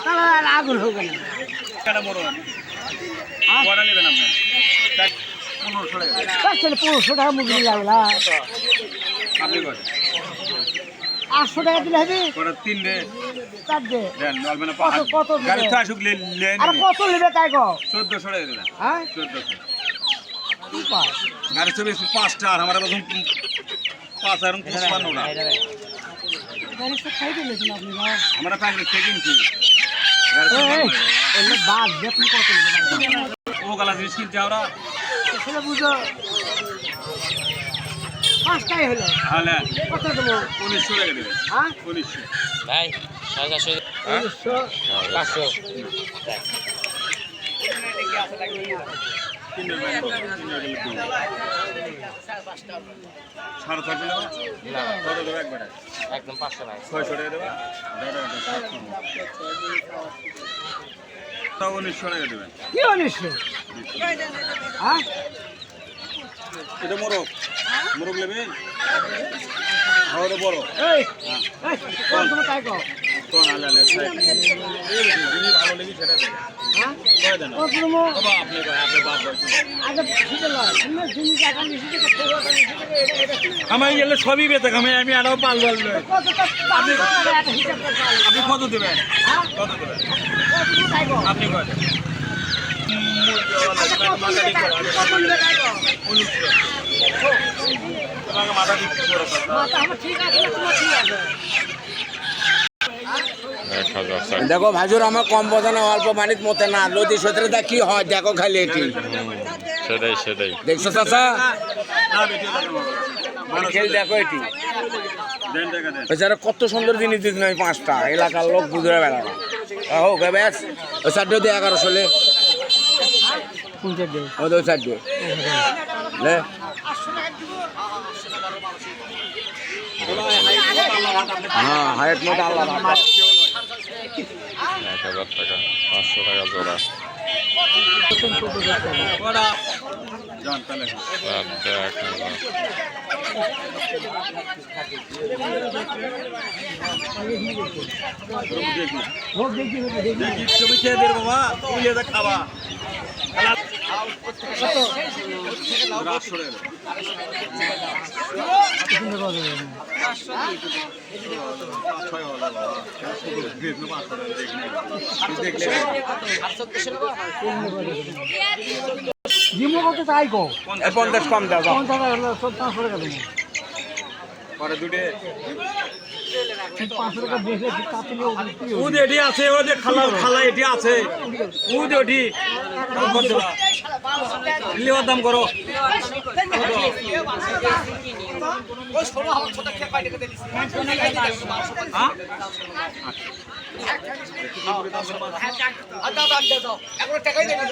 তাহলে আগুন হোক না কেটা বড় কটা নেবেন আপনি 1500 টাকা মুরগি লাগলা আপনি কত 800 টাকা দিলে হবে কটা 3 রে 4 দে দেন বলবেন না কত গাড়ি তো আসুক লেন আর কত নেবে তাই কো 1400 টাকা দেবেন হ্যাঁ 1400 কি পাস গাড়ি তো বেশি 5টা আর আমার প্রথম 5 আর 55 না গাড়ি তো খাই দিলে আপনি না আমরা প্যাকেট থেকে কিনছি এলে বাদ দেখুন কত নেবে ও গালা জিনিস কিনতে আমরা সেটা বুঝো 5টাই হলো তাহলে কত দেবো 1900 টাকা দেবেন হ্যাঁ 1900 ভাই 450 500 সাড়ে 600 টাকা না কত দেবে একবারে একদম 500 নাই 600 টাকা দেবে 1900 টাকা দেবেন কি 1900 হ্যাঁ এটা মোরগ মোরগ নেবেন হাওড়ে বড় এই কোন তুমি তাই কো কোন আলালে যিনি ভালো লেগে সেটা দেবেন হ্যাঁ কয় দেন কত তুমি বাবা আপনি বাপ আগে ঠিক আছে তুমি জিনিস টাকা নিছি থেকে আমার গেলে সবই বেতে আমি আরও পাল বল কত আপনি একটা হিসাব করতে আপনি কত দেবেন হ্যাঁ কত দেবেন কত তুমি তাই কো আপনি কয় দেন তোমাকে মাথা দিচ্ছি আমার ঠিক আছে তোমার ঠিক আছে দেখো ভাজুর আমার কম বোঝানো অল্প মানিত মতে না নদী সতেরোটা কি হয় দেখো খালি এটি সেটাই দেখছো চাচা না বেটি দেখো এটি দেন টাকা দেন বেচারা কত সুন্দর জিনিস দিস নয় 5টা এলাকার লোক বুঝে বেড়া হোক ব্যাস ওই চারটে দিয়ে 1100 লে কোনটা দে ওই চারটে লে হ্যাঁ হাইট মতো আল্লাহ 1000 টাকা 500 টাকা জোড়া ওরা জান তাহলে ভোগ দেখি দেখি দেখি তুমি খেয়ে দেবে বাবা তুমি এটা খাবা কত 800 টাকা সুন্দর করে দেবেন জিমো কত তাই কো 50 কম দাও 50 হলো 500 টাকা দেবো পরে দুটে 500 টাকা বেশি কাটলে উদ এটি আছে ও যে খালা এটি আছে উদ এটি লিওর দাম করো টাকাই দেবে